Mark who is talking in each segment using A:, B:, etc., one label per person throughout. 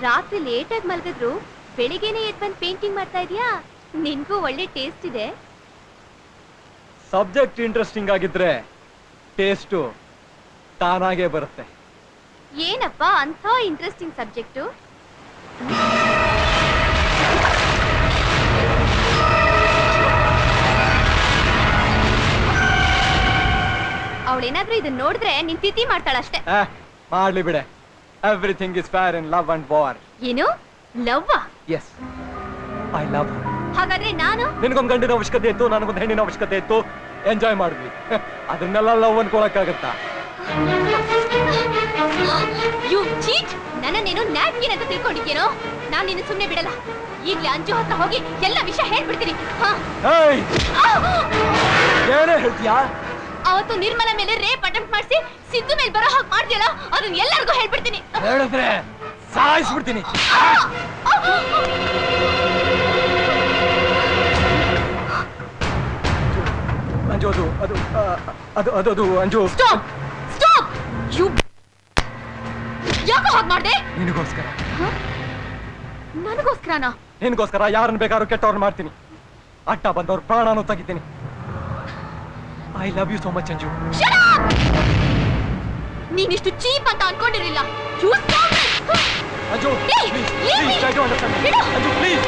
A: ರಾತ್ರಿ ಲೇಟಾಗಿ ಮಲಗಿದ್ರು ಬೆಳಿಗ್ಗೆನೆ ಎದ್ದು ಬಂದು ಪೇಂಟಿಂಗ್ ಮಾಡ್ತಾ ಇದೀಯಾ? ನಿನ್ಗೂ ಒಳ್ಳೆ ಟೇಸ್ಟ್ ಇದೆ.
B: ಸಬ್ಜೆಕ್ಟ್ ಇಂಟ್ರೆಸ್ಟಿಂಗ್ ಆಗಿದ್ರೆ ಟೇಸ್ಟು ತಾನಾಗೆ ಬರುತ್ತೆ.
A: ಏನಪ್ಪ ಅಂಥ ಇಂಟ್ರೆಸ್ಟಿಂಗ್ ಸಬ್ಜೆಕ್ಟು? ಅವಳೇನಾದ್ರೂ ಇದನ್ನ ನೋಡಿದ್ರೆ ನಿನ್ ತಿಥಿ ಮಾಡ್ತಾಳಷ್ಟೇ.
B: ಮಾಡ್ಲಿ ಬಿಡೆ. Everything is fair in love and war.
A: ಏನು love?
B: Yes, I love her.
A: ಹಾಗಾದ್ರೆ ನಾನು?
B: ನಿನಗೊಂದು ಗಂಡಿನ ಅವಶ್ಯಕತೆ ಇತ್ತು, ನನಗೊಂದು ಹೆಣ್ಣಿನ ಅವಶ್ಯಕತೆ ಇತ್ತು. ಎಂಜಾಯ್ ಮಾಡಿದ್ವಿ. ಅದನ್ನೆಲ್ಲ ಲವ್ ಅನ್ಕೊಳಕ್ಕಾಗತ್ತಾ?
A: You cheat! ನನ್ನನ್ನೇನು ನ್ಯಾಪ್ಕಿನ್ ಅಂತ ತಿಳ್ಕೊಂಡಿದ್ಯೇನೋ? ನಾನು ನಿನ್ನ ಸುಮ್ಮನೆ ಬಿಡಲ್ಲ. ಈಗ್ಲೇ ಅಂಜು ಹತ್ರ ಹೋಗಿ ಎಲ್ಲ ವಿಷಯ ಹೇಳ್ಬಿಡ್ತೀನಿ.
B: ಏನೇ ಹೇಳ್ತೀಯಾ?
A: ಅವತ್ತು ನಿರ್ಮಲ ಮೇಲೆ ರೇಪ್ ಅಟೆಂಪ್ಟ್ ಮಾಡಿಸಿ ಸಿದ್ದು ಮೇಲೆ ಬರೋ ಹಾಗೆ ಮಾಡ್ತೀಯಲ್ಲ, ಅದನ್ನ ಎಲ್ಲರಿಗೂ ಹೇಳ್ಬಿಡ್ತೀನಿ.
B: ಹೇಳಿದ್ರೆ ಸಾಯಿಸ್ಬಿಡ್ತೀನಿ. ಅಂಜು, ಅದು ಅಂಜು.
A: Stop stop! ಯು ಯಾಕೋ ಹಾಗೆ ಮಾಡ್ದೆ?
B: ನಿನಗೋಸ್ಕರ.
A: ನನಗೋಸ್ಕರನಾ?
B: ನಿನಗೋಸ್ಕರ ಯಾರನ್ನ ಬೇಕಾದ್ರೂ ಕೆಟ್ಟವ್ರನ್ನ ಮಾಡ್ತೀನಿ. ಅಡ್ಡ ಬಂದವ್ರ ಪ್ರಾಣನೂ ತೆಗಿತೀನಿ. I love you so much Anju.
A: ನೀನಿಷ್ಟು ಚೀಪ್ ಅಂತ ಅನ್ಕೊಂಡಿರಲಿಲ್ಲ.
B: Anju, please try to understand me. Anju, please.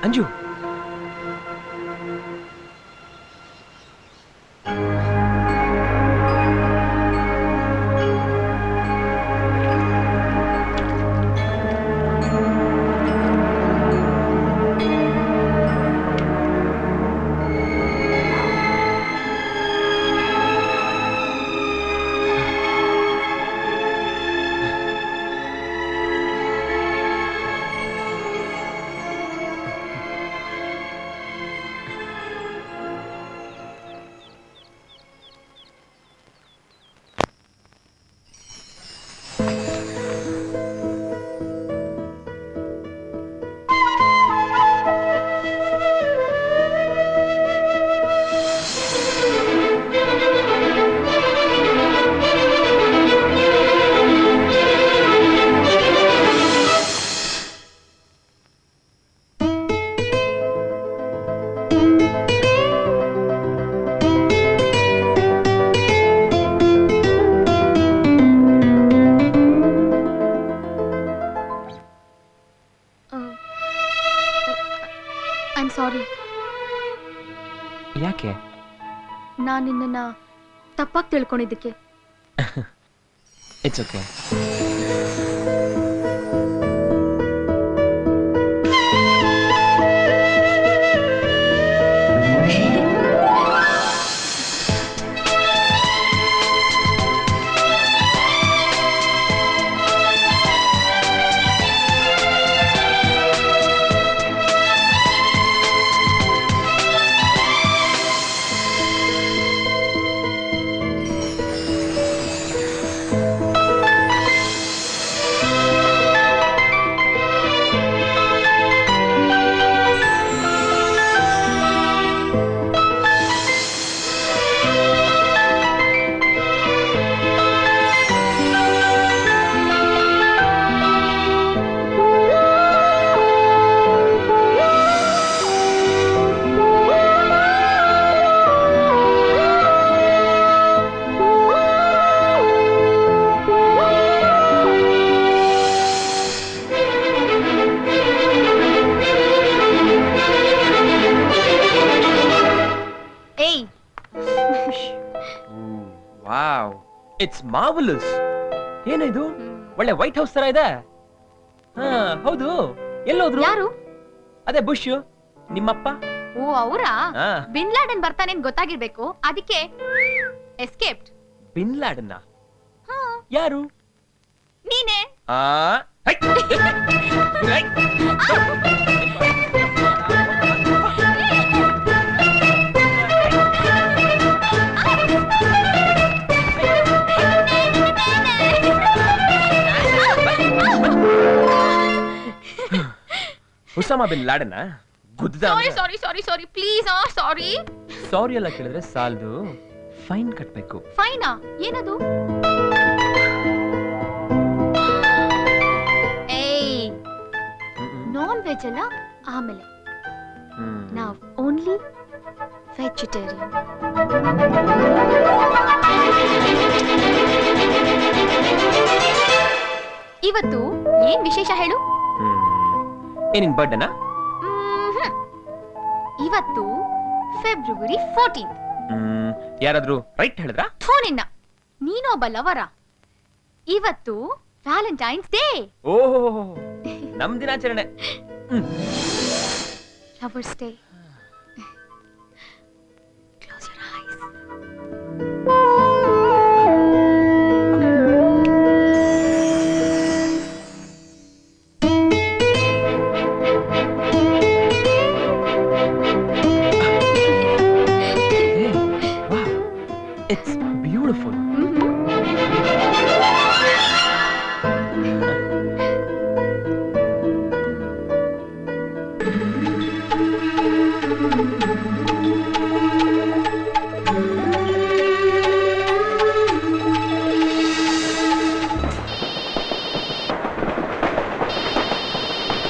B: Anju,
A: ಸಾರಿ.
C: ಯಾಕೆ?
A: ನಾನು ನಿನ್ನನ್ನ ತಪ್ಪಾಗಿ ತಿಳ್ಕೊಂಡಿದ್ದಕ್ಕೆ.
C: It's okay. Wow, it's marvellous. ಏನಿದು, ಒಳ್ಳೆ ವೈಟ್ ಹೌಸ್ ತರ ಇದೆ. ಹಾ ಹೌದು, ಎಲ್ಲೋದ್ರು?
A: ಯಾರು?
C: ಅದೇ ಬುಷ್, ನಿಮ್ಮಪ್ಪ.
A: ಓ ಅವರಾ?
C: ಹಾ.
A: ಬಿನ್ ಲಾಡನ್ ಬರ್ತಾನೆ ಅಂತ ಗೊತ್ತಾಗಿರ್ಬೇಕು, ಅದಕ್ಕೆ ಎಸ್ಕೇಪ್ಡ್.
C: ಬಿನ್ ಲಾಡನ್ನ? ಯಾರು?
A: ನೀನೇ.
C: ಆ ಹೈ! ಹೈ! ಉಸಾಮಾ ಬಿನ್ ಲಾಡನ್ನ ಗುದ್ದ.
A: Sorry please. ಸಾರಿ.
C: ಸಾರಿ ಎಲ್ಲ ಕೇಳಿದ್ರೆ ಸಾಲದು, ಫೈನ್ ಕಟ್ಬೇಕು.
A: ಫೈನಾ? ಏನದು? ಏಯ್, ನಾನ್ ವೆಜ್ ಅಲ್ಲ. ಆಮೇಲೆ ನಾವು ಓನ್ಲಿ ವೆಜಿಟೇರಿಯನ್. ಇವತ್ತು ಏನ್ ವಿಶೇಷ ಹೇಳು?
C: ಏನಿನ್ ಬರ್ಡೇನಾ?
A: ಇವತ್ತು ಫೆಬ್ರವರಿ 14.
C: ಯಾರಾದ್ರೂ ರೈಟ್ ಹೇಳಿದ್ರಾ?
A: ನಿನ್ನ, ನೀನೊಬ್ಬ ಲವರ. ಇವತ್ತು ವ್ಯಾಲೆಂಟೈನ್ಸ್ ಡೇ.
C: ಓಹೋ, ನಮ್ ದಿನಾಚರಣೆ.
A: Lovers day. Close your eyes.
C: It's beautiful.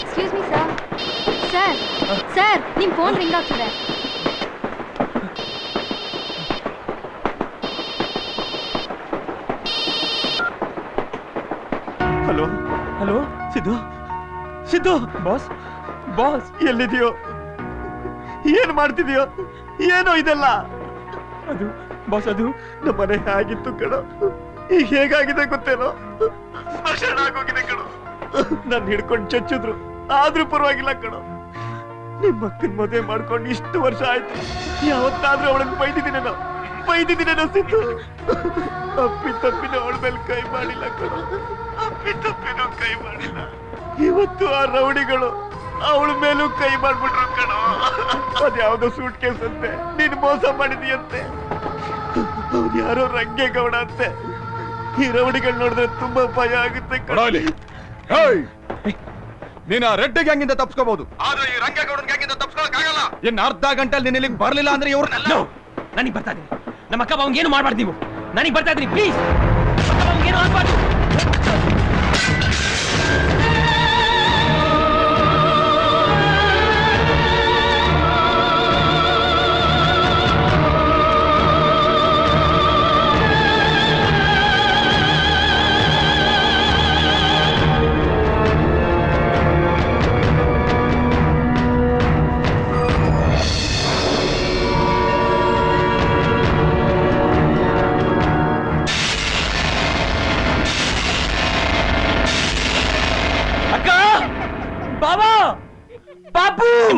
A: Excuse me, sir. Sir, ನಿಮ್ ಫೋನ್ ರಿಂಗ್ ಆಗ್ತಿದೆ.
B: Hello hello, Siddu Siddu.
C: Boss, boss
B: ಎಲ್ಲಿದೆಯೋ? ಏನ್ ಮಾಡ್ತಿದ್ಯೋ? ಏನೋ ಇದೆಲ್ಲ?
C: ಅದು ಬಾಸ್, ಅದು
B: ನಮ್ಮನೆ ಆಗಿತ್ತು ಕಣೋ, ಈಗ ಹೇಗಾಗಿದೆ ಗೊತ್ತೇನೋ? ಸ್ಮಶಾನ ಆಗೋಗಿದೆ ಕಣೋ. ನನ್ನ ಹಿಡ್ಕೊಂಡು ಚಚ್ಚಿದ್ರು, ಆದ್ರೂ ಪರವಾಗಿಲ್ಲ ಕಣೋ. ನಿಮ್ಮ ಅಕ್ಕನ ಮದುವೆ ಮಾಡ್ಕೊಂಡು ಇಷ್ಟು ವರ್ಷ ಆಯ್ತು, ಯಾವತ್ತಾದ್ರೂ ಅವಳನ್ನು ಬೈದಿದ್ದೀನೇನೋ ಸಿದ್ದು. ಅಪ್ಪಿ ತಪ್ಪಿನ ಅವಳ ಮೇಲೆ ಕೈ ಮಾಡಿಲ್ಲ ಕಣೋ, ಅಪ್ಪಿ ತಪ್ಪಿನೂ ಕೈ ಮಾಡಿಲ್ಲ. ಇವತ್ತು ಆ ರೌಡಿಗಳು ಅವಳ ಮೇಲೂ ಕೈ ಮಾಡ್ಬಿಟ್ರು ಕಣೋ. ಅದ್ಯಾವ್ದೋ ಸೂಟ್ ಕೇಸ್ ಅಂತೆ, ನೀನ್ ಮೋಸ ಮಾಡಿದೀಯಂತೆ. ಅವ್ರು ಯಾರೋ ರಂಗೇಗೌಡ ಅಂತೆ. ಈ ರೌಡಿಗಳು ನೋಡಿದ್ರೆ ತುಂಬಾ ಭಯ ಆಗುತ್ತೆ ಕಣೋ.
D: ನೀನು ರೆಡ್ ಗ್ಯಾಂಗ್ ಇಂದ ತಪ್ಪಿಸ್ಕೋಬಹುದು, ಆದ್ರೆ ಈ ರಂಗೇಗೌಡನ ಗ್ಯಾಂಗ್ ಇಂದ ತಪ್ಪಿಸ್ಕೊಳಕ್ ಆಗಲ್ಲ. ಇನ್ನು ಅರ್ಧ ಗಂಟೆಲಿ ನೀನ್ ಇಲ್ಲಿಗೆ ಬರ್ಲಿಲ್ಲ ಅಂದ್ರೆ ಇವ್ರನ್ನೆಲ್ಲ.
C: ನನಗೆ ಬರ್ತಾ ಇದೀನಿ. ನಮ್ಮ ಅಕ್ಕ ಬಾವಂಗೆ ಏನು ಮಾಡ್ಬಾರ್ದು ನೀವು. ನನಗೆ ಬರ್ತಾ ಇದೀನಿ, ಪ್ಲೀಸ್. ಅಕ್ಕ ಬಾವಂಗೆ ಏನು ಆಗ್ಬಾರ್ದು.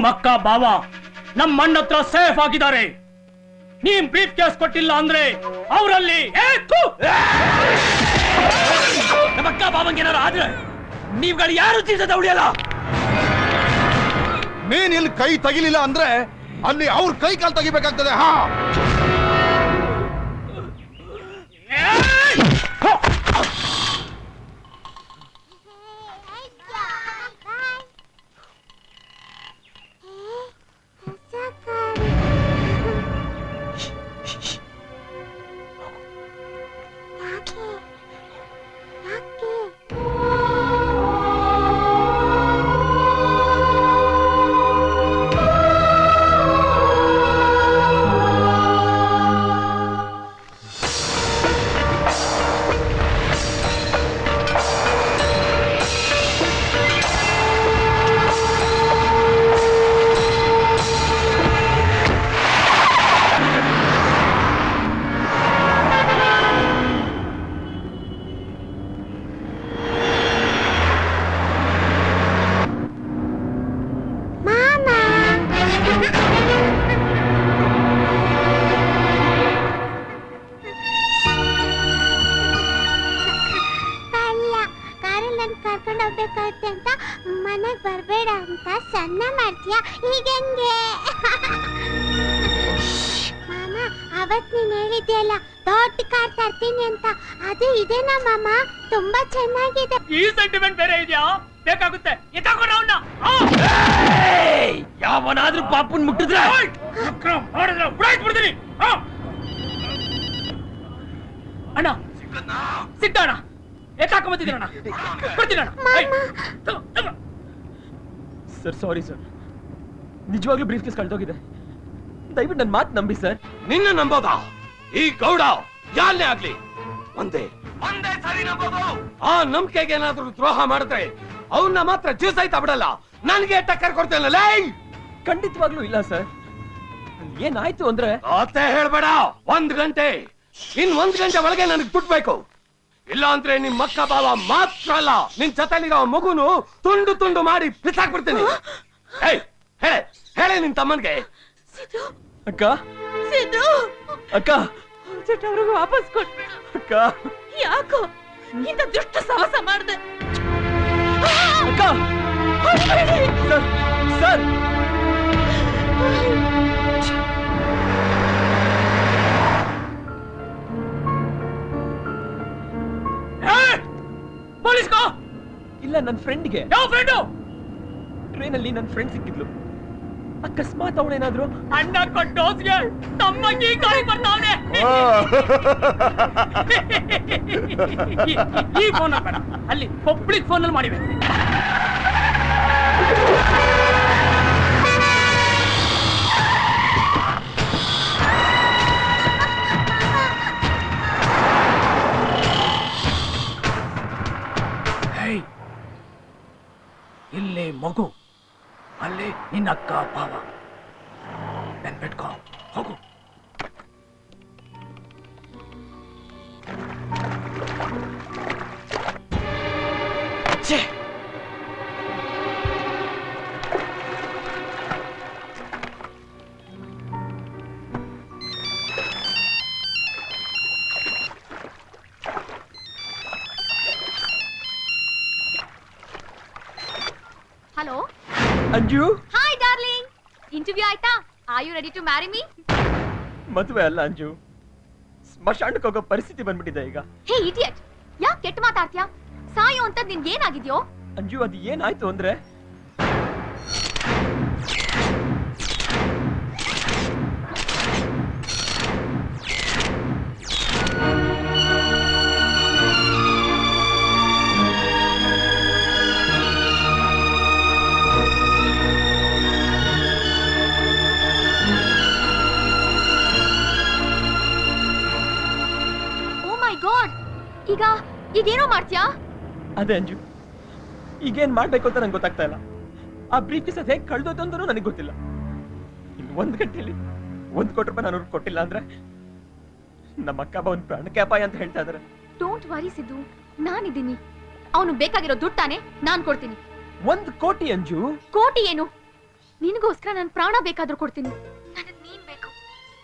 E: ಅಕ್ಕ ಬಾವ ನಮ್ಮ ಮಣ್ಣ ಹತ್ರ ಸೇಫ್ ಆಗಿದ್ದಾರೆ. ನೀನ್ ಬ್ರೀಫ್ ಕೇಸ್ ಕೊಟ್ಟಿಲ್ಲ ಅಂದ್ರೆ ಅವರಲ್ಲಿ
C: ನಮ್ಮ ಅಕ್ಕ ಬಾವಂಗೆ ಏನಾರು ಆದ್ರೆ ನೀವುಗಳು ಯಾರು ತೀರ್ಸದ ಉಳಿಯಲ್ಲ.
D: ನೀನ್ ಇಲ್ಲಿ ಕೈ ತಗಿಲಿಲ್ಲ ಅಂದ್ರೆ ಅಲ್ಲಿ ಅವ್ರ ಕೈ ಕಾಲು ತೆಗಿಬೇಕಾಗ್ತದೆ. ಹಾ,
F: ಮಾಡ್ತೀಯಾ ಹೀಗೆಂಗೆ ಮಾಮ ಅವತ್ ನೀನ್ ಹೇಳಿದ್ಯಲ್ಲ ದೊಡ್ಡ ಕಾರ್ ತರ್ತೀನಿ ಅಂತ ಅದು ಇದೇನಾ ಮಾಮ ತುಂಬಾ ಚೆನ್ನಾಗಿದೆ
E: ಈ ಸೆಂಟಿಮೆಂಟ್ ಬೇರೆ ಇದೆಯಾ ಬೇಕಾಗುತ್ತೆ ಎತ್ತಾಕೊಂಡು ಅವನ್ನ
C: ಯಾವನಾದ್ರೂ ಪಾಪನ್ ಮುಟ್ಟಿದ್ರೆ
E: ಮಾಡಿದ್ರೆ ಬಿಡ್ತೀನಿ ಅಣ್ಣ ಸಿಗ್ತಾಣ ಎತ್ತಾಕೊಂಬತ್ತಿದ್ದೀರಣ್ಣ ಕೊಡ್ತೀನಿ ಅಣ್ಣ
C: ಸರ್ ಸಾರಿ ಸರ್ ನಿಜವಾಗ್ಲೂ ಬ್ರೀಫ್ ಕೇಸ್ ಕಳ್ದೋಗಿದೆ ದಯವಿಟ್ಟು ನನ್ನ ಮಾತು ನಂಬಿ ಸರ್
G: ನಿನ್ನ ನಂಬೋದಾ ಈ ಗೌಡ ಯಾರನ್ನೇ ಆಗ್ಲಿ ಒಂದೇ ಸರಿ ನಂಬೋದು ಆ ನಂಬಿಕೆಗೆ ಏನಾದ್ರೂ ದ್ರೋಹ ಮಾಡಿದ್ರೆ ಅವನ್ನ ಮಾತ್ರ ಜೀವ ಸಹಿತ ಬಿಡಲ್ಲ ನನಗೆ ಟಕ್ಕರ್ ಕೊಡ್ತೇನಲ್ಲ
C: ಖಂಡಿತವಾಗ್ಲೂ ಇಲ್ಲ ಸರ್ ಏನಾಯ್ತು ಅಂದ್ರೆ
G: ಅತ್ತೆ ಹೇಳ್ಬೇಡ 1 ಗಂಟೆ ಇನ್ 1 ಗಂಟೆ ಒಳಗೆ ನನಗೆ ಬಿಡ್ಬೇಕು ಇಲ್ಲ ಅಂದ್ರೆ ನಿಮ್ ಮಕ್ಕ ಬಾವ ಮಾತ್ರ ಅಲ್ಲ ನಿನ್ ಜೊತೆಲಿರೋ ಮಗುನು ತುಂಡು ತುಂಡು ಮಾಡಿ ಬಿಸಾಕ್ಬಿಡ್ತೀನಿ ಹೇಳೆ ನಿನ್ ತಮ್ಮನ್ಗೆ
C: ಅಕ್ಕ
A: ಸಿದ್ದು
C: ಅಕ್ಕ
A: ಅವ್ರಿಗೆ ವಾಪಸ್ ಕೊಟ್ಬಿಡು
C: ಅಕ್ಕ
A: ಯಾಕೋ ಇಂಥ ದುಷ್ಟ ಸಾಹಸ ಮಾಡ್ದೆ
C: ಅಕ್ಕ ಸರ್ ಸರ್
E: ಪೊಲೀಸ್ಗೋ
C: ಇಲ್ಲ ನನ್ನ ಫ್ರೆಂಡ್ಗೆ
E: ಯಾವ ಫ್ರೆಂಡು
C: ಟ್ರೈನಲ್ಲಿ ನನ್ನ ಫ್ರೆಂಡ್ ಸಿಕ್ಕಿದ್ಲು ಅಕಸ್ಮಾತ್ ಅವಳೇನಾದ್ರು
E: ಅಣ್ಣ ಕೊಟ್ಟ ಡೋಸ್ಗೆ ತಮ್ಮಂಗಿ ಕಾಯಿ ಬರ್ತಾವನೆ ಈ ಫೋನ್ ಬೇಡ ಅಲ್ಲಿ ಪಬ್ಲಿಕ್ ಫೋನ್ ಅಲ್ಲಿ ಮಾಡಿವೆ ಇಲ್ಲಿ ಮಗು ಅಲ್ಲಿ ನಿನ್ನ ಅಕ್ಕ ಭಾವ ನೆನ್ಪಿಟ್ಕೋ ಹೋಗು
A: hello
C: Anju
A: hi darling interview ಆಯ್ತಾ are you ready to marry me
C: ಮದುವೆ ಅಲ್ಲ ಅಂಜು ಸ್ಮಶಾನಕ್ಕೆ ಹೋಗೋ ಪರಿಸ್ಥಿತಿ ಬಂದ್ಬಿಟ್ಟಿದೆ ಈಗ
A: ಹೇ ಇಡಿಯಟ್ ಯಾಕೆ ಕೆಟ್ಟ ಮಾತಾಡ್ತೀಯಾ ಸಾಯೋ ಅಂತ ನಿನ್ಗೆ ಏನಾಗಿದ್ಯೋ
C: ಅಂಜು ಅದು ಏನಾಯ್ತು ಅಂದ್ರೆ
A: ಈಗೇನೋ ಮಾಡ್ತೀಯಾ
C: ಅದೇ ಅಂಜು ಈಗೇನ್ ಮಾಡ್ಬೇಕು ಅಂತ ನಂಗೆ ಗೊತ್ತಾಗ್ತಾ ಇಲ್ಲ ಆ ಬ್ರೀಫ್ ಕೇಸ್ ಹೇಗೆ ಕಳ್ದೋಯ್ತು ಅಂದ್ರೂ ನನಗೆ ಗೊತ್ತಿಲ್ಲ ಇನ್ನು 1 ಗಂಟೆಯಲ್ಲಿ 1 ಕೋಟಿ ರೂಪಾಯಿ ನಾನು ಕೊಟ್ಟಿಲ್ಲ ಅಂದ್ರೆ ನಮ್ಮ ಅಕ್ಕ ಒಂದು ಪ್ರಾಣಕ್ಕೆ ಅಪಾಯ ಅಂತ ಹೇಳ್ತಾ ಇದಾರೆ
A: ಡೋಂಟ್ ವರಿ ಸಿದ್ದು ನಾನಿದ್ದೀನಿ ಅವನು ಬೇಕಾಗಿರೋ ದುಡ್ಡು ತಾನೆ ನಾನ್ ಕೊಡ್ತೀನಿ
C: 1 ಕೋಟಿ ಅಂಜು
A: ಕೋಟಿ ಏನು ನಿನಗೋಸ್ಕರ ನಾನು ಪ್ರಾಣ ಬೇಕಾದ್ರೂ ಕೊಡ್ತೀನಿ ನನಗೆ ನೀನ್ ಬೇಕು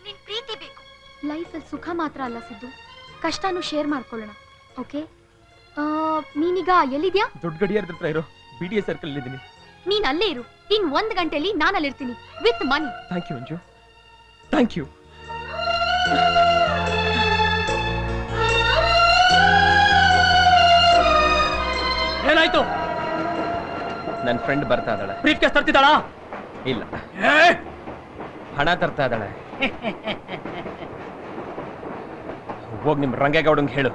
A: ನಿನ್ ಪ್ರೀತಿ ಬೇಕು ಲೈಫಲ್ಲಿ ಸುಖ ಮಾತ್ರ ಅಲ್ಲ ಸಿದ್ದು ಕಷ್ಟನೂ ಶೇರ್ ಮಾಡ್ಕೊಳ್ಳೋಣ ಓಕೆ ನೀನೀಗ ಎಲ್ಲಿದ್ಯಾ
C: ದೊಡ್ಡ ಗಡಿಯಾರದ ಹತ್ರ ಇರೋ BDS ಸರ್ಕಲ್ ಇದ್ದೀನಿ
A: ನೀನ್ ಅಲ್ಲೇ ಇರು ಇನ್ 1 ಗಂಟೆಯಲ್ಲಿ ನಾನು ಅಲ್ಲಿರ್ತೀನಿ with money
C: thank you Anju thank you
E: ಏನಾಯ್ತು
C: ನನ್ನ ಫ್ರೆಂಡ್ ಬರ್ತಾ ಇದ್ದಾಳೆ
E: ಬ್ರೀಫ್ ಕೇಸ್ ತರ್ತಿದ್ದಾಳ
C: ಇಲ್ಲ ಹಣ ತರ್ತಾ ಇದ್ದಾಳೆ ಹೋಗಿ ನಿಮ್ ರಂಗೇಗೌಡಂಗೆ ಹೇಳು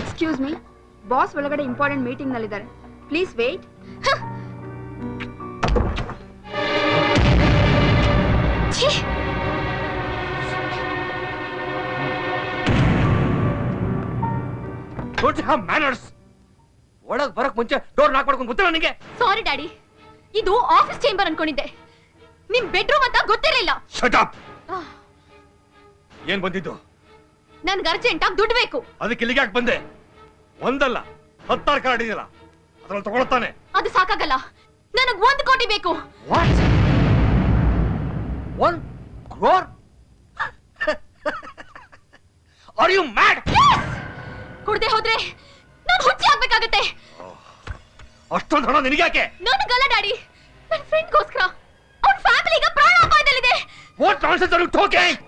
H: ಎಕ್ಸ್ಕ್ಯೂಸ್ ಮೀ ಬಾಸ್ ಒಳಗಡೆ ಇಂಪಾರ್ಟೆಂಟ್ ಮೀಟಿಂಗ್ ನಲ್ಲಿದ್ದಾರೆ please wait
G: don't have manners. ಒಳಗ್ ಬರಕ್ ಮುಂಚೆ ಡೋರ್ ನಾಕ್ ಮಾಡ್ಕೊಂಡು ಗೊತ್ತಿಲ್ಲ ನನಗೆ.
A: ಸಾರಿ ಡ್ಯಾಡಿ, ಇದು ಆಫೀಸ್ ಚೇಂಬರ್ ಅನ್ಕೊಂಡಿದ್ದೆ. ನಿಮ್ ಬೆಡ್ರೂಮ್ ಅಂತ ಗೊತ್ತಿರಲಿಲ್ಲ.
G: Shut up. ಏನ್ ಬಂದಿದ್ದು?
A: ನನ್ಗೆ ಅರ್ಜೆಂಟ್ ಆಗಿ ದುಡ್ಡು ಬೇಕು.
G: ಅದಕ್ಕೆ ಇಲ್ಲಿಗೆ ಯಾಕೆ ಬಂದೆ? ಒಂದಲ್ಲ 16 ಕಾರ್ಡ್ ಇದೆಯಲ್ಲ, ಅದ್ರಲ್ಲಿ ತಗೊಳ್ತಾನೆ.
A: ಅದು ಸಾಕಾಗಲ್ಲ, ನನಗ್ 1 ಕೋಟಿ ಬೇಕು.
G: What? 1 crore? Are you mad?
A: ಕೊಡದೆ ಹೋದ್ರೆ ನಾನು ಹುಚ್ಚಿ ಆಗ್ಬೇಕಾಗತ್ತೆ.
G: ಅಷ್ಟೊಂದು ಹಣ ನಿನಗ್ಯಾಕೆ?
A: ನನಗಲ್ಲ ಡ್ಯಾಡಿ, ನನ್ನ ಫ್ರೆಂಡ್ಗೋಸ್ಕರ. ಅವ್ರ ಫ್ಯಾಮಿಲಿಗೆ ಪ್ರಾಣ ಅಪಾಯದಲ್ಲಿದೆ.
G: What nonsense are you talking?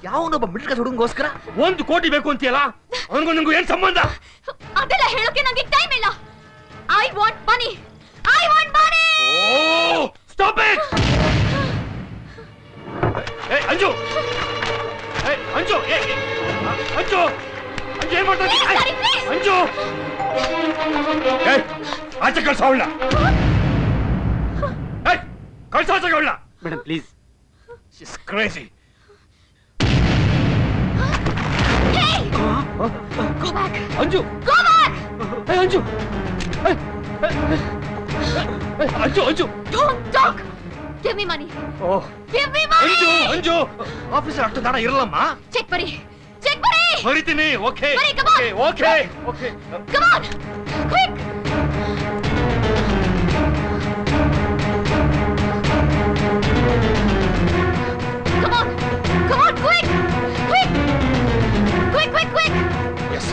B: ಯಾವನೊಬ್ಬ ಮಿಡ್ಲ್ ಕ್ಲಾಸ್ ಹುಡುಗನಿಗೋಸ್ಕರ
G: 1 ಕೋಟಿ ಬೇಕು ಅಂತೀಯಲ್ಲ, ಅವನಿಗೂ ನಿಂಗೂ ಏನ್ ಸಂಬಂಧ?
A: ಅದೆಲ್ಲ ಹೇಳೋಕೆ ನಂಗೆ ಟೈಮ್ ಇಲ್ಲ. I want money.
G: Oh stop it. ಏ ಅಂಜು, ಏ ಅಂಜು, ಅಂಜು ಏನ್ ಮಾಡ್ತಾ
A: Please, Daddy, please.
G: ಅಂಜು, ಆಚೆ ಕಳ್ಸ ಅವಳ. ಕಳ್ಸ ಆಚೆ ಅವಳ.
B: Madam please.
G: She's crazy.
A: Hey! Go back.
G: Anju,
A: Go back.
G: Anju, Anju, Anju.
A: Don't talk. Give me money.
G: Oh
A: Give me money.
G: Anju, Anju, officer ಅಷ್ಟು ದಾಣ ಇರಲ್ಲಮ್ಮ.
A: ಚೆಕ್ ಬರಿ. ಚೆಕ್ ಬರಿ.
G: ಬರೀತೀನಿ. ಓಕೆ
A: ಬರೀ, come on.
G: Okay okay.
A: Come on. Quick. Come on. Come on, quick. Quick. Quick, quick, quick.
G: Yes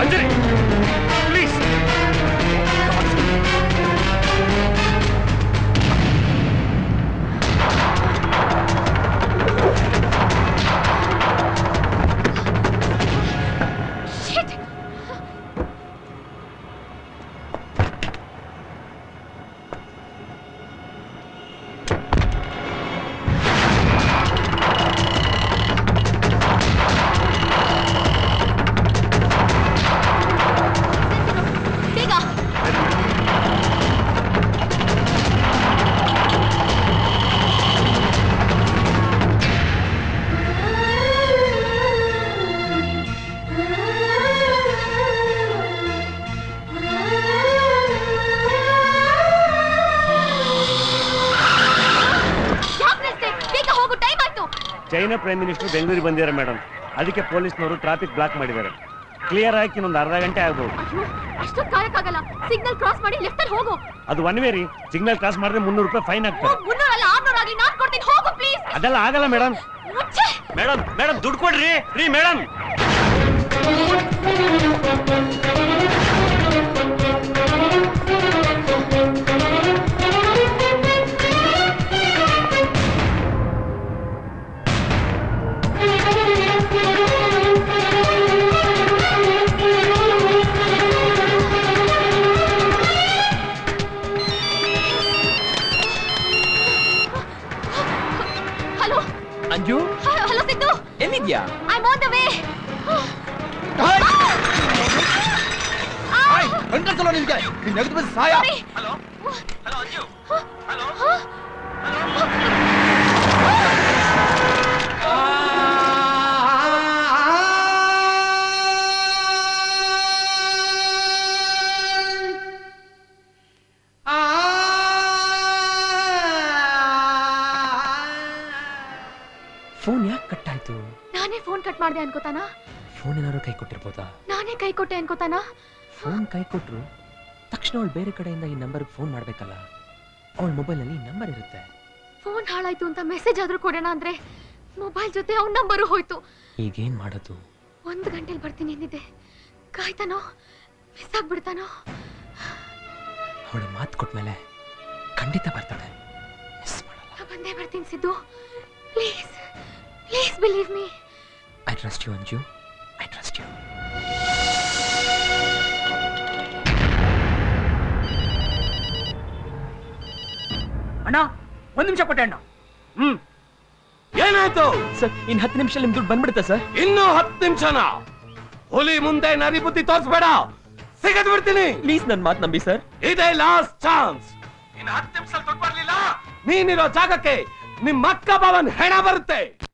G: Anjali please.
A: Shit. ಬೇಗ. ಯಾಕ್ ನಿಲ್ಸ್ದೆ? ಬೇಗ ಹೋಗು, time ಆಯ್ತು.
I: ಚೈನಾ ಪ್ರೈಮ್ ಮಿನಿಸ್ಟರ್ ಬೆಂಗಳೂರಿಗೆ ಬಂದಿದ್ದಾರೆ ಮೇಡಮ್. ಅದಕ್ಕೆ ಪೊಲೀಸ್ನವರು ಟ್ರಾಫಿಕ್ ಬ್ಲಾಕ್ ಮಾಡಿದ್ದಾರೆ. ಕ್ಲಿಯರ್ ಆಗಿ ಇನ್ನೊಂದು ಅರ್ಧ ಗಂಟೆ ಆಗ್ಬೋದು.
A: ಅಯ್ಯೋ, ಅಷ್ಟೊಂದು ಕಾಯಕ್ಕಾಗಲ್ಲ. ಸಿಗ್ನಲ್ ಕ್ರಾಸ್ ಮಾಡಿ ಲೆಫ್ಟ್ ಅಲ್ಲಿ ಹೋಗು.
I: ಅದು ಒನ್ ವೇ ರೀ. ಸಿಗ್ನಲ್ ಕ್ರಾಸ್ ಮಾಡಿದ್ರೆ 300 ರೂಪಾಯಿ ಫೈನ್ ಆಗ್ತಾರೆ.
A: 300 ಅಲ್ಲ 600 ಆಗಲಿ, ನಾನು ಕೊಡ್ತೀನಿ. ಹೋಗು ಪ್ಲೀಸ್.
I: ಅದೆಲ್ಲ ಆಗಲ್ಲ ಮೇಡಮ್.
A: ಮುಚ್ಚೆ.
I: ಮೇಡಮ್ ಮೇಡಮ್ ದುಡ್ಡು ಕೊಡ್ರಿ ರೀ madam.
A: Hello
C: Anju,
A: hello Siddu.
C: ಎಲ್ಲಿದ್ಯಾ?
A: I am on the way.
D: ಗಂಟಲ್ಸಲ್ಲ ನಿನ್ಗೆ, ನೀನ್ ನೆಗೆದು ಬಂದು ಸಾಯ.
G: Hello hello Anju, hello.
C: Phone ಯಾಕೆ ಕಟ್ ಆಯ್ತು?
A: ನಾನೇ ಫೋನ್ ಕಟ್ ಮಾಡಿದೆ ಅನ್ಕೋತಾನಾ?
C: ಫೋನ್ ಏನಾದ್ರು ಕೈ ಕೊಟ್ಟಿರ್ಬೋದಾ?
A: ನಾನೇ ಕೈ ಕೊಟ್ಟೆ ಅನ್ಕೋತಾನಾ?
C: ಫೋನ್ ಕೈ ಕೊಟ್ರು ತಕ್ಷಣ ಅವಳು ಬೇರೆ ಕಡೆಯಿಂದ ಈ ನಂಬರ್ಗೆ ಫೋನ್ ಮಾಡ್ಬೇಕಲ್ಲ. ಅವಳ ಮೊಬೈಲ್ನಲ್ಲಿ ಈ ನಂಬರ್ ಇರುತ್ತೆ.
A: ಫೋನ್ ಹಾಳಾಯ್ತು ಅಂತ ಮೆಸೇಜ್ ಆದ್ರೂ ಕೊಡೋಣ ಅಂದ್ರೆ ಮೊಬೈಲ್ ಜೊತೆ ಅವ್ನ ನಂಬರು ಹೋಯ್ತು.
C: ಈಗೇನ್ ಮಾಡೋದು?
A: 1 ಗಂಟೆಲಿ ಬರ್ತೀನಿ ಎಂದಿದ್ದೆ. ಕಾಯ್ತಾನೋ ಮಿಸ್ ಆಗ್ಬಿಡ್ತಾನೋ?
C: ಅವಳು ಮಾತು ಕೊಟ್ಮೇಲೆ ಖಂಡಿತ ಬರ್ತಾಳೆ, ಮಿಸ್ ಮಾಡಲ್ಲ.
A: ಬಂದೇ ಬರ್ತೀನಿ Siddu. Please please believe me.
C: I trust you Anju, I trust you.
E: ಅಣ್ಣ 1 ನಿಮಿಷ ಕೊಟ್ಟೆ ಅಣ್ಣ.
G: ಏನಾಯ್ತು?
C: ಸರ್ ಇನ್ 10 ನಿಮಿಷ ನಿಮ್ ದುಡ್ಡು ಬಂದ್ಬಿಡುತ್ತಾ ಸರ್?
G: ಇನ್ನು 10 ನಿಮಿಷನ? ಹುಲಿ ಮುಂದೆ ನರಿ ಬುದ್ಧಿ ತೋರಿಸ್ಬೇಡ, ಸಿಗದ್ ಬಿಡ್ತೀನಿ.
C: ಪ್ಲೀಸ್ ನನ್ ಮಾತು ನಂಬಿ ಸರ್.
G: ಇದೇ ಲಾಸ್ಟ್ ಚಾನ್ಸ್. ಇನ್ನು 10 ನಿಮಿಷ ದುಡ್ಡು ಬರ್ಲಿಲ್ಲ, ನೀನಿರೋ ಜಾಗಕ್ಕೆ ನಿಮ್ಮ ಅಕ್ಕ ಬಾವನ್ ಹೆಣ ಬರುತ್ತೆ.